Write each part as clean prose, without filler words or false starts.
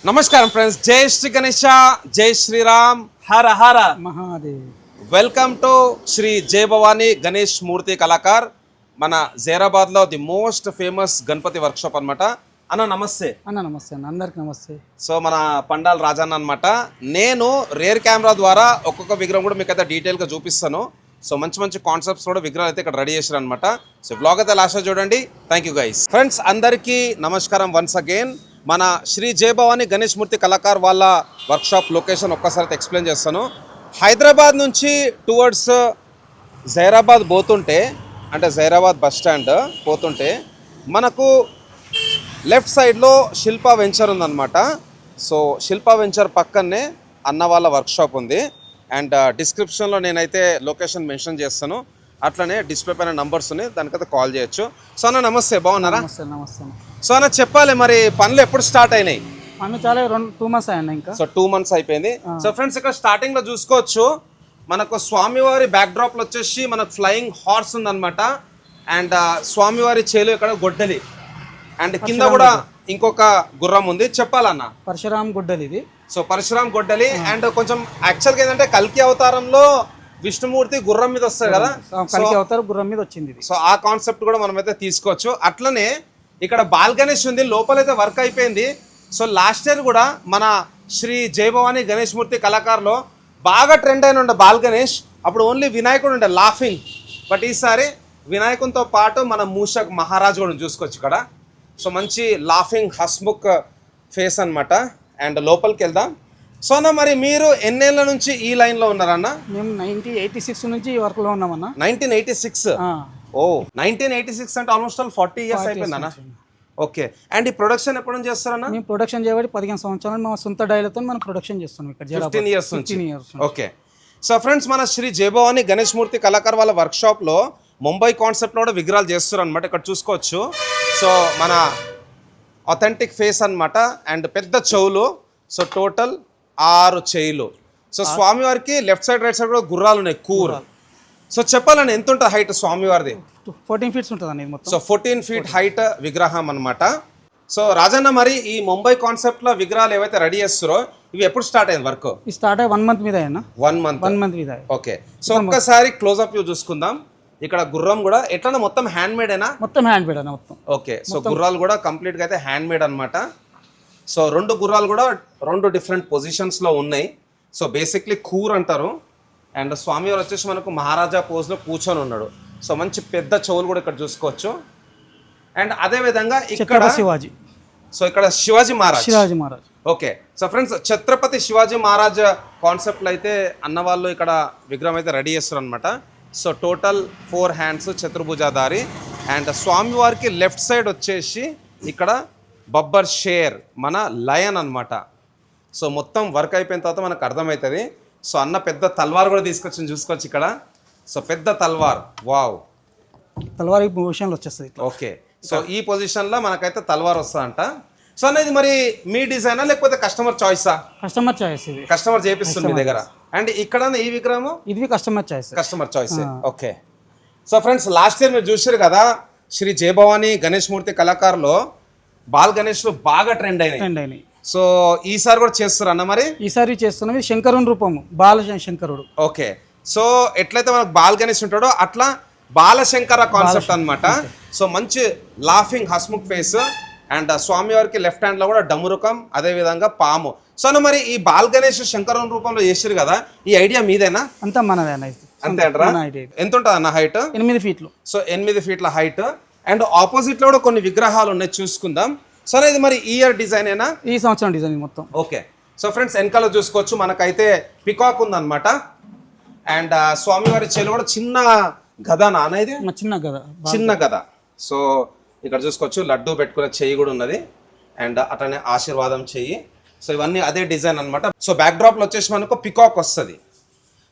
నమస్కారం ఫ్రెండ్స్, జై శ్రీ గణేశ, జై శ్రీరామ్, హర హర మహాదేవ్. Welcome to Shri Jaya Bhavani Ganesh Murti Kalakar. మన జైరాబాద్లో the most famous Ganapati workshop అనమాట. అన్న నమస్తే. నమస్తే అన్న, అందరికి నమస్తే. సో మన పండాల్ రాజన్న అనమాట. నేను రేర్ కెమెరా ద్వారా ఒక్కొక్క విగ్రహం కూడా మీకు అయితే డీటెయిల్గా చూపిస్తాను. సో మంచి మంచి కాన్సెప్ట్స్ కూడా విగ్రహాలు అయితే ఇక్కడ రెడీ చేశారు అనమాట. సో బ్లాగ్ అయితే లాస్ట్ చూడండి. Thank you guys. ఫ్రెండ్స్ అందరికీ నమస్కారం వన్స్ అగైన్. మన శ్రీ జయ భవానీ గణేష్ మూర్తి కళాకార్ వాళ్ళ వర్క్షాప్ లొకేషన్ ఒక్కసారి ఎక్స్ప్లెయిన్ చేస్తాను. హైదరాబాద్ నుంచి టువర్డ్స్ జైరాబాద్ పోతుంటే, అంటే జైరాబాద్ బస్ స్టాండ్ పోతుంటే మనకు లెఫ్ట్ సైడ్లో శిల్పా వెంచర్ ఉందన్నమాట. సో శిల్పా వెంచర్ పక్కనే అన్న వాళ్ళ వర్క్షాప్ ఉంది. అండ్ డిస్క్రిప్షన్లో నేనైతే లొకేషన్ మెన్షన్ చేస్తాను. అట్లనే డిస్ప్లే పైన నంబర్స్ ఉన్నాయి, దానికైతే కాల్ చేయొచ్చు. సో అన్న నమస్తే, బాగున్నారా? నమస్తే. సో అన్న చెప్పాలి, మరి పనులు ఎప్పుడు స్టార్ట్ అయినాయి? పనులు చాలా 2 months అయ్యాయి ఇంకా. సో 2 months అయిపోయింది. సో ఫ్రెండ్స్ ఇక్కడ స్టార్టింగ్ లో చూసుకోవచ్చు, మనకు స్వామివారి బ్యాక్ డ్రాప్ లో వచ్చేసి మనకు ఫ్లయింగ్ హార్స్ ఉందన్నమాట. అండ్ స్వామివారి చేలు ఇక్కడ గొడ్డలి, అండ్ కింద కూడా ఇంకొక గుర్రం ఉంది. చెప్పాలన్న పరశురామ్ గొడ్డలి ఇది. సో పరశురామ్ గొడ్డలి. అండ్ కొంచెం యాక్చువల్గా ఏంటంటే కల్కి అవతారంలో విష్ణుమూర్తి గుర్రం మీద వస్తారు కదా, కల్కి అవతారం గుర్రం మీద వచ్చింది. సో ఆ కాన్సెప్ట్ కూడా మనమైతే తీసుకోవచ్చు. అట్లనే ఇక్కడ బాల్ గణేష్ ఉంది, లోపలైతే వర్క్ అయిపోయింది. సో లాస్ట్ ఇయర్ కూడా మన శ్రీ జయ భవానీ గణేష్ మూర్తి కళాకారులో బాగా ట్రెండ్ అయిన ఉండే బాల్ గణేష్. అప్పుడు ఓన్లీ వినాయకుడు ఉండే లాఫింగ్, బట్ ఈసారి వినాయకునితో పాటు మన మూషక్ మహారాజ్ కూడా చూసుకోవచ్చు ఇక్కడ. సో మంచి లాఫింగ్ హస్ముక్ ఫేస్ అనమాట. అండ్ లోపలికి వెళ్దాం. సో అన్న మరి మీరు ఎన్నేళ్ళ నుంచి ఈ లైన్లో ఉన్నారన్న? మేము 1986 నుంచి ఈ వర్క్లో ఉన్నామన్న. 1986. ఓ 1986 అంటే ఆల్మోస్ట్ 40 years అయిపోయిందన్న. ఓకే. అండ్ ఈ ప్రొడక్షన్ ఎప్పుడు నుంచి చేస్తారన్న? మేము ప్రొడక్షన్ చేయబడి 15 సంవత్సరాలు మా సొంత డైలతో మనం ప్రొడక్షన్ చేస్తున్నాం ఇక్కడ. 15 years నుంచి. ఓకే. సో ఫ్రెండ్స్ మన శ్రీ జయ భవానీ గణేష్ మూర్తి కళాకార్ వాళ్ళ వర్క్షాప్లో ముంబై కాన్సెప్ట్లో కూడా విగ్రహాలు చేస్తారు అనమాట. ఇక్కడ చూసుకోవచ్చు. సో మన అథెంటిక్ ఫేస్ అనమాట. అండ్ పెద్ద చెవులు. సో టోటల్ 6 చెవులు. సో స్వామివారికి లెఫ్ట్ సైడ్ రైట్ సైడ్ కూడా గుర్రాలు ఉన్నాయి, కూర్. సో చెప్పాలని ఎంత ఉంటుంది హైట్ స్వామివారిది? 14 feet ఉంటుంది మొత్తం. సో 14 feet హైట్ విగ్రహం అనమాట. సో రాజన్న మరి ఈ ముంబై కాన్సెప్ట్లో విగ్రహాలు ఏవైతే రెడీ చేస్తారో ఇవి ఎప్పుడు స్టార్ట్ అయింది వర్క్? ఈ స్టార్ట్ అయ్యి 1 month మీద అయినా. 1 month మీద. ఓకే. సో ఒక్కసారి క్లోజ్అప్ వ్యూ చూసుకుందాం. ఇక్కడ గుర్రం కూడా ఎట్లా మొత్తం హ్యాండ్ మేడ్ అయినా? మొత్తం హ్యాండ్ మేడ్ అన్న మొత్తం. ఓకే. సో గుర్రాలు కూడా కంప్లీట్గా అయితే హ్యాండ్ మేడ్ అనమాట. సో 2 గుర్రాలు కూడా 2 డిఫరెంట్ పొజిషన్స్లో ఉన్నాయి. సో బేసిక్లీ కూర్ అంటారు. అండ్ స్వామివారు వచ్చేసి మనకు మహారాజా పోజ్లో కూర్చొని ఉన్నాడు. సో మంచి పెద్ద చెవులు కూడా ఇక్కడ చూసుకోవచ్చు. అండ్ అదేవిధంగా ఇక్కడ శివాజీ. సో ఇక్కడ Shivaji Maharaj. Okay. So friends Chhatrapati Shivaji Maharaj కాన్సెప్ట్లో అయితే అన్నవాళ్ళు ఇక్కడ విగ్రహం అయితే రెడీ చేస్తారు అనమాట. సో టోటల్ 4 hands చతుర్భుజాధారి. అండ్ స్వామివారికి లెఫ్ట్ సైడ్ వచ్చేసి ఇక్కడ బబ్బర్ షేర్ మన లయన్ అనమాట. సో మొత్తం వర్క్ అయిపోయిన తర్వాత మనకు అర్థమవుతుంది. సో అన్న పెద్ద తల్వార్ కూడా తీసుకొచ్చి చూసుకోవచ్చు ఇక్కడ. సో పెద్ద తల్వార్, వావ్. తల్వార్ ఈ పొజిషన్లో వచ్చేస్తుంది. ఓకే. సో ఈ పొజిషన్లో మనకైతే తల్వార్ వస్తుందంట. సో అన్న ఇది మరి మీ డిజైనా లేకపోతే కస్టమర్ చాయిసా? Customer choice. ఇది కస్టమర్ చేపిస్తుంది మీ దగ్గర. అండ్ ఇక్కడ ఈ విగ్రహం ఇది customer choice. Okay. So friends last year మీరు చూసారు కదా, శ్రీ జయ భవానీ గణేష్ మూర్తి కళాకారులో బాల్ గణేష్లు బాగా ట్రెండ్ అయినాయి. సో ఈసారి కూడా చేస్తారు అన్న? మరి ఈసారి చేస్తున్నాం. ఇది శంకరుని రూపము, బాలశంకరుడు. ఓకే. సో ఎట్లయితే మనకు బాల్ గణేష్ ఉంటాడో అట్లా బాలశంకర కాన్సెప్ట్ అనమాట. సో మంచి లాఫింగ్ హస్ముక్ ఫేస్. అండ్ స్వామివారికి లెఫ్ట్ హ్యాండ్లో కూడా డమురుకం, అదేవిధంగా పాము. సో అన్న మరి ఈ బాల్ గణేష్ శంకరుని రూపంలో చేసారు కదా, ఈ ఐడియా మీదేనా? అంతా మనదేనా? అంతే అంటారా? ఎంత ఉంటుంది అన్న height? 8 feet. So 8 feet height. And ఆపోజిట్లో కూడా కొన్ని విగ్రహాలు ఉన్నాయి, చూసుకుందాం. సో ఇది మరి ఈ ఇయర్ డిజైన్ ఏనా? ఈ సంవత్సరం డిజైన్ మొత్తం. ఓకే. సో ఫ్రెండ్స్ వెనకాల చూసుకోవచ్చు, మనకైతే పికాక్ ఉందన్నమాట. అండ్ స్వామివారి చేలు కూడా చిన్న గద నాన్న, ఇది చిన్న గద. సో ఇక్కడ చూసుకోవచ్చు లడ్డు పెట్టుకునే చెయ్యి కూడా ఉన్నది. అండ్ అట్లనే ఆశీర్వాదం చెయ్యి. సో ఇవన్నీ అదే డిజైన్ అనమాట. సో బ్యాక్ డ్రాప్ లో వచ్చేసి మనకు పికాక్ వస్తుంది.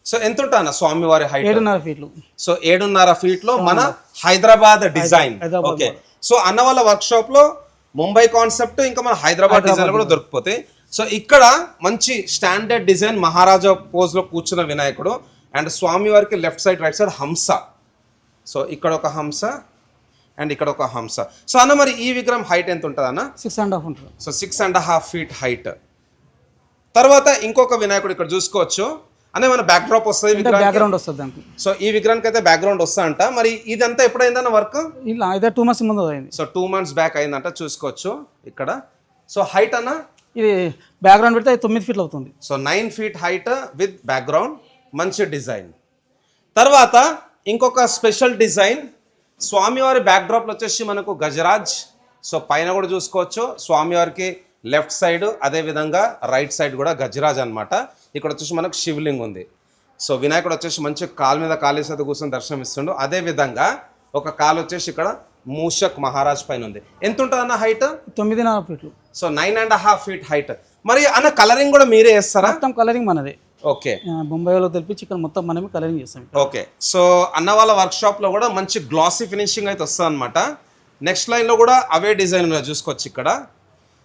సో ఎంత ఉంటా స్వామివారి హైట్? 7.5 feet. సో 7.5 feet లో మన హైదరాబాద్ డిజైన్. ఓకే. సో అన్న వాళ్ళ వర్క్ షాప్ లో ముంబై కాన్సెప్ట్ ఇంకా మన హైదరాబాద్ డిజైన్ కూడా దొరికిపోతాయి. సో ఇక్కడ మంచి స్టాండర్డ్ డిజైన్ మహారాజా పోజ్ లో కూర్చున్న వినాయకుడు. అండ్ స్వామివారికి లెఫ్ట్ సైడ్ రైట్ సైడ్ హంస. సో ఇక్కడ ఒక హంస అండ్ ఇక్కడ ఒక హంస. సో అన్న మరి ఈ విగ్రహం హైట్ ఎంత ఉంటుంది అన్న? 6.5 ఉంటుంది. So 6.5 feet height. తర్వాత ఇంకొక వినాయకుడు ఇక్కడ చూసుకోవచ్చు. అనే మన బ్యాక్ డ్రాప్ వస్తుంది విగ్రహం, బ్యాక్గ్రౌండ్ వస్తుంది దానికి. సో ఈ విగ్రహానికి అయితే బ్యాక్గ్రౌండ్ వస్తా అంట. మరి ఇదంతా ఎప్పుడైందన్న వర్క్? ఇలా అయితే 2 months ముందు అయింది. సో 2 months బ్యాక్ అయిందంట, చూసుకోవచ్చు ఇక్కడ. సో హైట్ అన్న ఇది బ్యాక్గ్రౌండ్ పెడితే 9 feet అవుతుంది. So 9 feet height with background, మంచి డిజైన్. తర్వాత ఇంకొక స్పెషల్ డిజైన్, స్వామివారి బ్యాక్డ్రాప్లో వచ్చేసి మనకు గజరాజ్. సో పైన కూడా చూసుకోవచ్చు స్వామివారికి లెఫ్ట్ సైడ్, అదేవిధంగా రైట్ సైడ్ కూడా గజరాజ్ అనమాట. ఇక్కడ వచ్చేసి మనకు శివలింగం ఉంది. సో వినాయకుడు వచ్చేసి మంచి కాలు మీద కాలేసి అయితే కూర్చొని దర్శనం ఇస్తుండు. అదేవిధంగా ఒక కాలు వచ్చేసి ఇక్కడ మూషక్ మహారాజ్ పైన ఉంది. ఎంత ఉంటుంది అన్న height? 9.5 feet. So 9.5 feet height. మరి అన్న కలరింగ్ కూడా మీరే వేస్తారా? మొత్తం కలరింగ్ మనదే. ఓకే, బొంబాయిలో తెప్పించి ఇక్కడ మొత్తం మనమే కలరింగ్ చేస్తాం. ఓకే. సో అన్న వాళ్ళ వర్క్షాప్లో కూడా మంచి గ్లాసీ ఫినిషింగ్ అయితే వస్తుంది అనమాట. నెక్స్ట్ లైన్లో కూడా అవే డిజైన్ చూసుకోవచ్చు ఇక్కడ.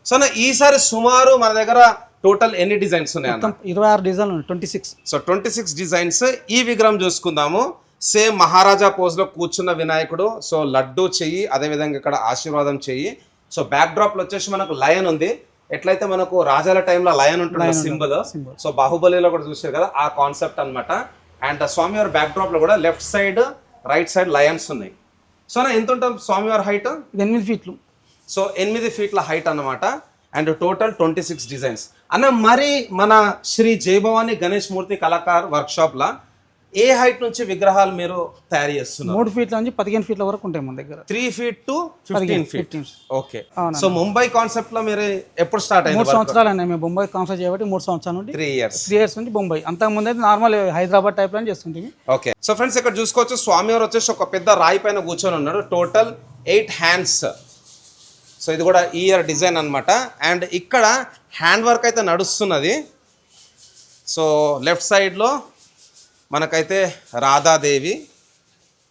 సో అన్న ఈసారి సుమారు మన దగ్గర టోటల్ ఎన్ని డిజైన్స్ ఉన్నాయి అన్న? 26 డిజైన్లు ఉన్నాయి. 26. So 26 designs. ఈ విగ్రహం చూసుకుందాము. సేమ్ మహారాజా పోజ్లో కూర్చున్న వినాయకుడు. సో లడ్డు చెయ్యి, అదేవిధంగా ఇక్కడ ఆశీర్వాదం చెయ్యి. సో బ్యాక్ డ్రాప్లో వచ్చేసి మనకు లయన్ ఉంది. ఎట్లయితే మనకు రాజాల టైంలో లయన్ ఉంటుంది సింబల్. సో బాహుబలిలో కూడా చూసారు కదా, ఆ కాన్సెప్ట్ అనమాట. అండ్ స్వామివారి బ్యాక్ డ్రాప్లో కూడా left side, right side lions ఉన్నాయి. సో అన్న ఎంత ఉంటుంది స్వామివారి height? 8 feet. So 8 feet height అన్నమాట. And total 26 designs. అన్న మరి మన శ్రీ జయభవాని గణేష్ మూర్తి కళాకార్ వర్క్షాప్లో ఏ హైట్ నుంచి విగ్రహాలు మీరు తయారు చేస్తున్నారు? 3 feet నుంచి 15 feet వరకు ఉంటాయి మన దగ్గర. 3 feet to 15 feet. Okay. So Mumbai concept లో మీరు ఎప్పుడు స్టార్ట్ అయింది? 3 సంవత్సరాలు అన్నాయి మేము బొంబాయి కాన్సెప్ట్ చేయబట్టి. 3 సంవత్సరాల నుండి 3 years నుంచి బొంబాయి. అంతకు ముందు అయితే నార్మల్ హైదరాబాద్ టైప్ లో చేస్తుంటే. ఓకే. సో ఫ్రెండ్స్ ఇక్కడ చూసుకోవచ్చు స్వామివారు వచ్చేసి ఒక పెద్ద రాయి పైన కూర్చొని ఉన్నాడు. Total 8 hands. సో ఇది కూడా ఇయర్ డిజైన్ అనమాట. అండ్ ఇక్కడ హ్యాండ్ వర్క్ అయితే నడుస్తున్నది. సో లెఫ్ట్ సైడ్లో మనకైతే రాధాదేవి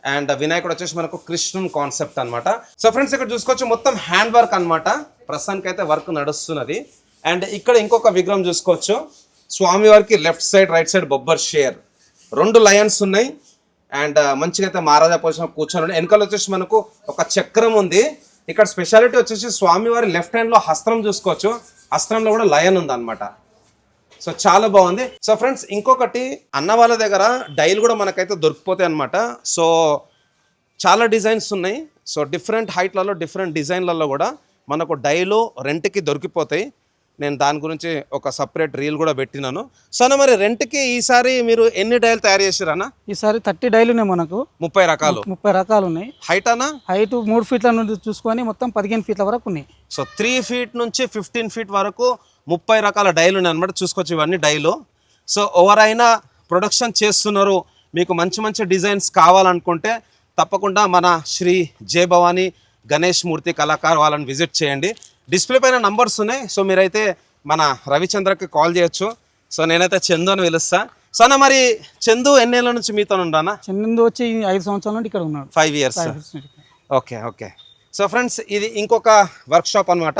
అండ్ వినాయకుడు వచ్చేసి మనకు కృష్ణుని కాన్సెప్ట్ అనమాట. సో ఫ్రెండ్స్ ఇక్కడ చూసుకోవచ్చు మొత్తం హ్యాండ్ వర్క్ అనమాట. ప్రస్తుతానికి అయితే వర్క్ నడుస్తున్నది. అండ్ ఇక్కడ ఇంకొక విగ్రహం చూసుకోవచ్చు. స్వామివారికి లెఫ్ట్ సైడ్, రైట్ సైడ్ బొబ్బర్ షేర్, 2 లయన్స్ ఉన్నాయి. అండ్ మంచిగా అయితే మహారాజా పొజిషన్ కూర్చొని. వెనకాల వచ్చేసి మనకు ఒక చక్రం ఉంది. ఇక్కడ స్పెషాలిటీ వచ్చేసి స్వామివారి లెఫ్ట్ హ్యాండ్లో హస్త్రం చూసుకోవచ్చు. హస్త్రంలో కూడా లయన్ ఉంది అనమాట. సో చాలా బాగుంది. సో ఫ్రెండ్స్ ఇంకొకటి, అన్న వాళ్ళ దగ్గర డైలు కూడా మనకైతే దొరికిపోతాయి అనమాట. సో చాలా డిజైన్స్ ఉన్నాయి. సో డిఫరెంట్ హైట్లలో, డిఫరెంట్ డిజైన్లలో కూడా మనకు డైలు రెంట్కి దొరికిపోతాయి. నేను దాని గురించి ఒక సపరేట్ రీల్ కూడా పెట్టినాను. సో అన్న మరి రెంట్కి ఈసారి మీరు ఎన్ని డైలు తయారు చేసారన్న? ఈసారి 30 డైలు ఉన్నాయి మనకు. 30 రకాలు. 30 రకాలు ఉన్నాయి. హైట్ అన్న? హైట్ 3 feet నుండి చూసుకొని మొత్తం 15 feet వరకు ఉన్నాయి. సో 3 feet నుంచి 15 feet వరకు 30 రకాల డైలు ఉన్నాయి అనమాట. చూసుకోవచ్చు ఇవన్నీ డైలు. సో ఎవరైనా ప్రొడక్షన్ చేస్తున్నారు, మీకు మంచి మంచి డిజైన్స్ కావాలనుకుంటే తప్పకుండా మన శ్రీ జయభవాని గణేష్ మూర్తి కళాకార్ వాళ్ళని విజిట్ చేయండి. డిస్ప్లే పైన నంబర్స్ ఉన్నాయి. సో మీరైతే మన రవిచంద్రకి కాల్ చేయొచ్చు. సో నేనైతే చందు అని పిలుస్తా. సో అన్న మరి చందు ఎన్నేళ్ళ నుంచి మీతో ఉన్నానా? చందు వచ్చి 5 సంవత్సరాల నుండి ఇక్కడ ఉన్నాడు. 5 years. Okay, okay. So friends ఇది ఇంకొక వర్క్షాప్ అనమాట.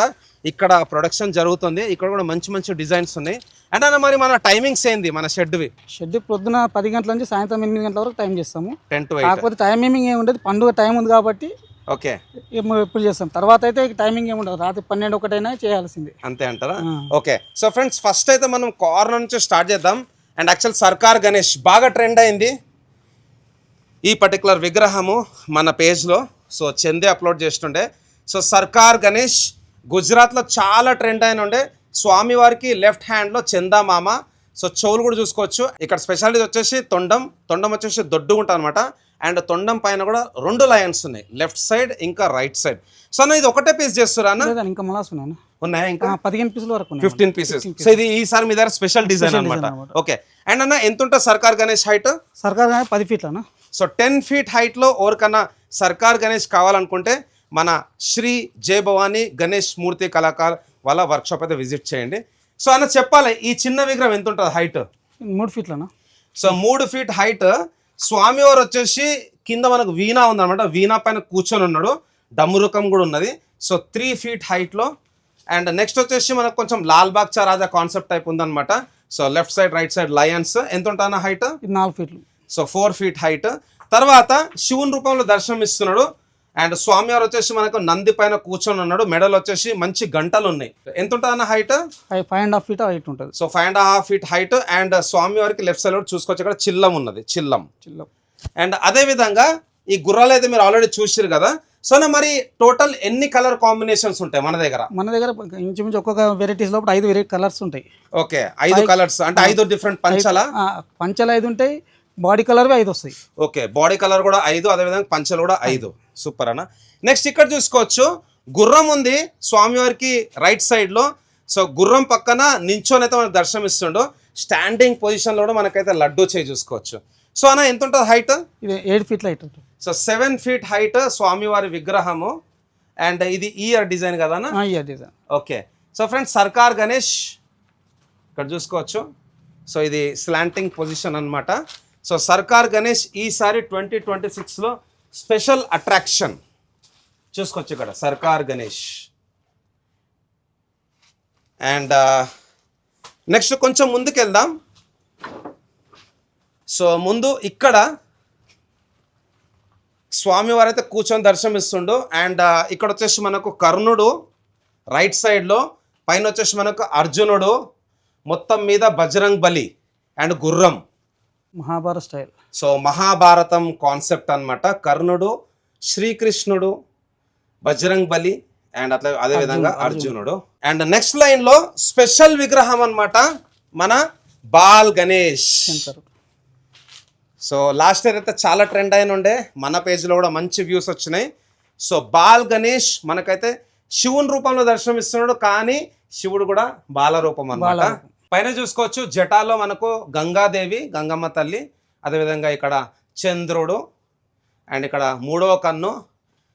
ఇక్కడ ప్రొడక్షన్ జరుగుతుంది. ఇక్కడ కూడా మంచి మంచి డిజైన్స్ ఉన్నాయి. అంటే అన్న మరి మన టైమింగ్స్ ఏంది మన షెడ్వి? షెడ్ పొద్దున 10 గంటల నుంచి సాయంత్రం 8 గంటల వరకు టైం చేస్తాము. 10 to 8. కాకపోతే టైమింగ్ ఏమి ఉండదు, పండుగ టైం ఉంది కాబట్టి ఓకే ఎప్పుడు చేస్తాం. తర్వాత అయితే టైమింగ్ ఏమి ఉండదు, రాత్రి 12, 1 అయినా చేయాల్సిందే. అంతే అంటారా? ఓకే. సో ఫ్రెండ్స్ ఫస్ట్ అయితే మనం కార్నర్ నుంచి స్టార్ట్ చేద్దాం. అండ్ యాక్చువల్ సర్కార్ గణేష్ బాగా ట్రెండ్ అయింది ఈ పర్టికులర్ విగ్రహము మన పేజ్లో. సో చందే అప్లోడ్ చేస్తుండే. సో సర్కార్ గణేష్ గుజరాత్లో చాలా ట్రెండ్ అయిన ఉండే. స్వామివారికి లెఫ్ట్ హ్యాండ్లో చందామామ. సో చెవులు కూడా చూసుకోవచ్చు. ఇక్కడ స్పెషాలిటీ వచ్చేసి తొండం వచ్చేసి దొడ్డుగుంటా అనమాట. అండ్ తొండం పైన కూడా 2 లయన్స్ ఉన్నాయి, లెఫ్ట్ సైడ్ ఇంకా రైట్ సైడ్. సో అన్న ఇది ఒకటే పీస్ చేస్తురా అన్న? ఇంకా మలాస్ ఉన్నాయా? ఇంకా 15 పీసుల వరకు, 15 pieces. సో ఇది ఈసారి మీ దగ్గర స్పెషల్ డిజైన్ అనమాట. ఓకే. అండ్ అన్న ఎంత ఉంటుంది సర్కార్ గణేష్ హైట్? సర్కార్ గణేష్ 10 feet అన్న. సో 10 feet హైట్లో ఎవరికన్నా సర్కార్ గణేష్ కావాలనుకుంటే మన శ్రీ జయభవాని గణేష్ మూర్తి కళాకార్ వాళ్ళ వర్క్షాప్ అయితే విజిట్ చేయండి. సో అన్న చెప్పాలి ఈ చిన్న విగ్రహం ఎంత ఉంటుంది హైట్? 3 feet అన్న. So 3 feet height. స్వామివారు వచ్చేసి కింద మనకు వీణా ఉందన్నమాట. వీణా పైన కూర్చొని ఉన్నాడు. డమ్మురుకం కూడా ఉన్నది. సో 3 feet హైట్లో. అండ్ నెక్స్ట్ వచ్చేసి మనకు కొంచెం లాల్ బాగ్చా రాజా కాన్సెప్ట్ టైప్ ఉందన్నమాట. So left side, right side Lions. ఎంత ఉంటానా height? 4 feet. So 4 feet height. తర్వాత శివుని రూపంలో దర్శనం ఇస్తున్నాడు. అండ్ స్వామివారు వచ్చేసి మనకు నంది పైన కూర్చొని ఉన్నాడు, మెడలు వచ్చేసి మంచి గంటలు ఉన్నాయి. ఎంత ఉంటుంది అన్న హైట్? 5.5 feet హైట్ ఉంటుంది. So 5.5 feet height. అండ్ స్వామివారికి లెఫ్ట్ సైడ్ కూడా చూసుకోవచ్చు, ఇక్కడ చిల్లం ఉన్నది, చిల్లం. అండ్ అదే విధంగా ఈ గుర్రాలు అయితే మీరు ఆల్రెడీ చూసారు కదా. సో మరి టోటల్ ఎన్ని కలర్ కాంబినేషన్స్ ఉంటాయి మన దగ్గర? మన దగ్గర ఇంచుమించు ఒక్కొక్క వెరైటీస్ లోపల 5 వెరైటీ కలర్స్ ఉంటాయి. ఓకే, 5 కలర్స్ అంటే 5 డిఫరెంట్ పంచల. పంచలు 5 ఉంటాయి, బాడీ కలర్ 5 వస్తాయి. ఓకే, బాడీ కలర్ కూడా 5, అదే విధంగా పంచలు కూడా 5. సూపర్ అన్న. నెక్స్ట్ ఇక్కడ చూసుకోవచ్చు, గుర్రం ఉంది స్వామివారికి రైట్ సైడ్ లో. సో గుర్రం పక్కన నించొని అయితే మనకు దర్శనం ఇస్తుండో, స్టాండింగ్ పొజిషన్ లో కూడా మనకైతే లడ్డు చేయి చూసుకోవచ్చు. సో అన్న ఎంత ఉంటుంది హైట్? ఇది 8 feet హైట్ ఉంటుంది. సో 7 feet హైట్ స్వామివారి విగ్రహము. అండ్ ఇది ఇయర్ డిజైన్ కదా అన్న? Year design. Okay. So friends, సర్కార్ గణేష్ ఇక్కడ చూసుకోవచ్చు. సో ఇది స్లాంటింగ్ పొజిషన్ అన్నమాట. సో సర్కార్ గణేష్ ఈసారి 2026లో స్పెషల్ అట్రాక్షన్ చూసుకోవచ్చు ఇక్కడ, సర్కార్ గణేష్. అండ్ నెక్స్ట్ కొంచెం ముందుకు వెళ్దాం. సో ముందు ఇక్కడ స్వామివారు అయితే కూర్చొని దర్శనం ఇస్తుండు. అండ్ ఇక్కడ వచ్చేసి మనకు కర్ణుడు రైట్ సైడ్లో, పైన వచ్చేసి మనకు అర్జునుడు, మొత్తం మీద బజరంగ్ బలి అండ్ గుర్రం, Mahabharata style. So Mahabharatam concept అన్నమాట. కర్ణుడు, శ్రీకృష్ణుడు, బజరంగ్ బలి అండ్ అట్లా అదే విధంగా అర్జునుడు. అండ్ నెక్స్ట్ లైన్ లో స్పెషల్ విగ్రహం అన్నమాట మన ball Ganesh. So last year అయితే చాలా ట్రెండ్ అయిన ఉండే, మన పేజ్లో కూడా మంచి వ్యూస్ వచ్చినాయి. సో బాల్ గణేష్ మనకైతే శివుని రూపంలో దర్శనం ఇస్తున్నాడు, కానీ శివుడు కూడా బాల రూపం అన్నమాట. పైన చూసుకోవచ్చు జటాలో మనకు గంగాదేవి, గంగమ్మ తల్లి, అదేవిధంగా ఇక్కడ చంద్రుడు అండ్ ఇక్కడ 3వ కన్ను.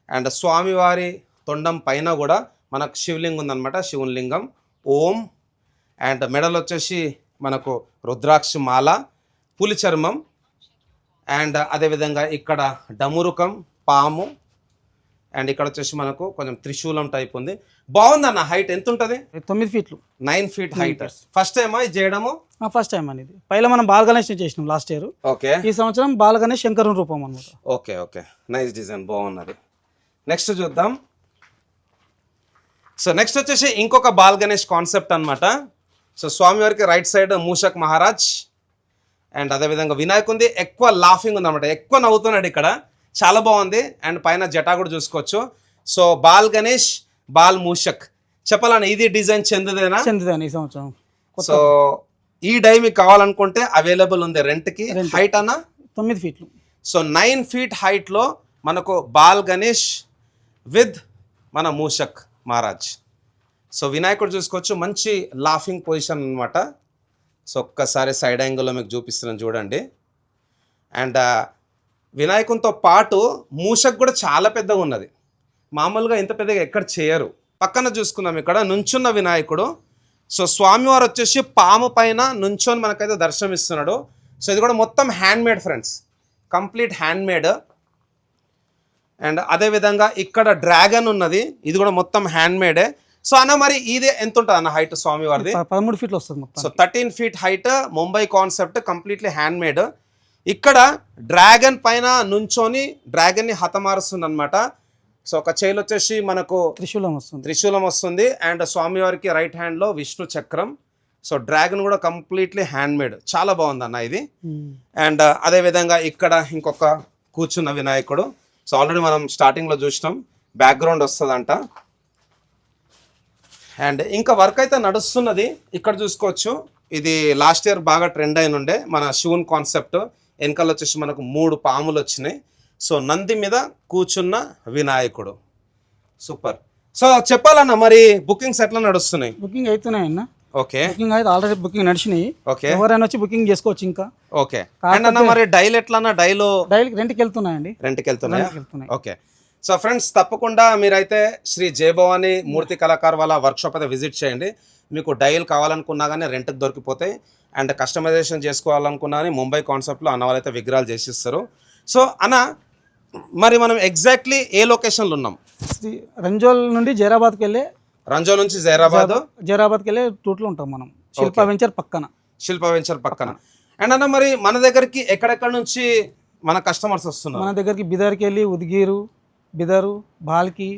అండ్ స్వామివారి తొండం పైన కూడా మనకు శివలింగం ఉందన్నమాట, శివుని లింగం, ఓం. అండ్ మెడలు వచ్చేసి మనకు రుద్రాక్ష మాల, పులి చర్మం. అండ్ అదేవిధంగా ఇక్కడ డమురుకం, పాము. అండ్ ఇక్కడ వచ్చేసి మనకు కొంచెం త్రిశూలం టైప్ ఉంది. బాగుందన్న. హైట్ ఎంత ఉంటుంది? 9 feet. 9 feet height. ఫస్ట్ టైమా ఇది చేయడము? ఫస్ట్ టైం అనేది. పైన మనం బాల గణేష్ చేసినాం లాస్ట్ ఇయర్. ఓకే. ఈ సంవత్సరం బాల గణేష్ శంకరుని రూపం అనమాట. ఓకే ఓకే, నైస్ డిజైన్, బాగున్నది. నెక్స్ట్ చూద్దాం. సో నెక్స్ట్ వచ్చేసి ఇంకొక బాల్ గణేష్ కాన్సెప్ట్ అన్నమాట. సో స్వామివారికి రైట్ సైడ్ మూషక్ మహారాజ్. అండ్ అదేవిధంగా వినాయకుంది, ఎక్కువ లాఫింగ్ ఉంది అనమాట, ఎక్కువ నవ్వుతున్నాడు ఇక్కడ, చాలా బాగుంది. అండ్ పైన జటా కూడా చూసుకోవచ్చు. సో బాల్ గణేష్, బాల్ మూషక్ చెప్పాలని ఇది డిజైన్ చెందుదేనా? చెందుదేనా ఈ సంవత్సరం. సో ఈ డై మీకు కావాలనుకుంటే అవైలబుల్ ఉంది రెంట్కి. హైట్ అన్న 9 feet. సో 9 feet హైట్లో మనకు బాల్ గణేష్ విత్ మన మూషక్ మహారాజ్. సో వినాయకుడు చూసుకోవచ్చు, మంచి లాఫింగ్ పొజిషన్ అనమాట. సో ఒక్కసారి సైడ్ యాంగిల్లో మీకు చూపిస్తున్నాను చూడండి. అండ్ వినాయకునితో పాటు మూషక్ కూడా చాలా పెద్దగా ఉన్నది, మామూలుగా ఇంత పెద్దగా ఎక్కడ చేయరు. పక్కన చూసుకుందాం, ఇక్కడ నుంచున్న వినాయకుడు. సో స్వామివారు వచ్చేసి పాము పైన నుంచొని మనకైతే దర్శనం ఇస్తున్నాడు. సో ఇది కూడా మొత్తం handmade friends, complete handmade. And అదేవిధంగా ఇక్కడ డ్రాగన్ ఉన్నది, ఇది కూడా మొత్తం హ్యాండ్మేడే. సో అన్న మరి ఇదే ఎంత ఉంటుంది అన్న హైట్ స్వామివారిది? 13 feet వస్తుంది మొత్తం. So 13 feet height, Mumbai concept, completely handmade. ఇక్కడ డ్రాగన్ పైన నుంచొని డ్రాగన్ని హతమారుస్తుంది అనమాట. సో ఒక చేయిలో వచ్చేసి మనకు త్రిశూలం వస్తుంది. అండ్ స్వామివారికి రైట్ హ్యాండ్లో విష్ణు చక్రం. సో డ్రాగన్ కూడా కంప్లీట్లీ హ్యాండ్మేడ్, చాలా బాగుంది అన్న ఇది. అండ్ అదేవిధంగా ఇక్కడ ఇంకొక కూర్చున్న వినాయకుడు. సో ఆల్రెడీ మనం స్టార్టింగ్లో చూసినాం, బ్యాక్గ్రౌండ్ వస్తుందంట. అండ్ ఇంకా వర్క్ అయితే నడుస్తున్నది. ఇక్కడ చూసుకోవచ్చు, ఇది లాస్ట్ ఇయర్ బాగా ట్రెండ్ అయిన ఉండే మన శివున్ కాన్సెప్ట్. వెనకాల వచ్చేసి మనకు 3 పాములు వచ్చినాయి. సో నంది మీద కూర్చున్న వినాయకుడు, సూపర్. సో చెప్పాలన్న మరి బుకింగ్స్ ఎట్లా నడుస్తున్నాయి? బుకింగ్ అవుతున్నాయి అన్న. ఓకే, బుకింగ్ అయితే ఆల్రెడీ బుకింగ్ నడిచినాయి. ఓకే, ఎవరైనా వచ్చి బుకింగ్ చేసుకోవచ్చు ఇంకా. ఓకే. అండ్ అన్న మరి డైలీ ఎట్లా అన్న? డైలీ రెంట్కి వెళ్తున్నాయండి. రెంట్కి వెళ్తున్నాయి. ఓకే. సో ఫ్రెండ్స్, తప్పకుండా మీరైతే శ్రీ జయభవాని మూర్తి కళాకార్ వాళ్ళ వర్క్షాప్ అయితే విజిట్ చేయండి. మీకు డైల్ కావాలనుకున్నా కానీ రెంట్కి దొరికిపోతాయి. అండ్ కస్టమైజేషన్ చేసుకోవాలనుకున్నా కానీ ముంబై కాన్సెప్ట్లో అన్న వాళ్ళైతే విగ్రహాలు చేసిస్తారు. సో అన్న మరి మనం ఎగ్జాక్ట్లీ ఏ లొకేషన్లో ఉన్నాం? రంజోల్ నుండి జైరాబాద్కి వెళ్ళే, రంజోల్ నుంచి జైరాబాద్కి వెళ్ళే రూట్లో ఉంటాం మనం, శిల్పా వెంచర్ పక్కన. అండ్ అన్న మరి మన దగ్గరికి ఎక్కడెక్కడ నుంచి మన కస్టమర్స్ వస్తున్నారు? మన దగ్గరికి బిదర్కి వెళ్ళి, ఉద్గీరు, బిదరు బాల్కి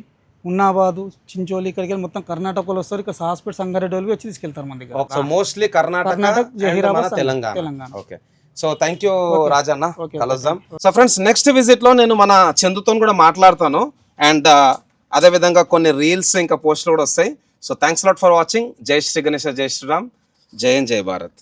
ఉన్నాబాదు చించోలి ఇక్కడికి వెళ్ళి మొత్తం కర్ణాటకలో వస్తారు. ఇక్కడ హాస్పిటల్ సంగారెడ్డి వాళ్ళు వచ్చి తీసుకెళ్తారు మన దగ్గర. So mostly Karnataka Karnataka, and Zaheerabad, మన Telangana. Telangana. Okay, so thank you Rajanna, okay. కలుద్దాం. సో ఫ్రెండ్స్, నెక్స్ట్ విజిట్ లో నేను మన చందుతో కూడా మాట్లాడతాను అండ్ అదే విధంగా కొన్ని రీల్స్ ఇంకా పోస్టులు కూడా వస్తాయి. So thanks lot for watching. జై శ్రీ గణేష్, జై శ్రీరామ్, జై హింద్, జై భారత్.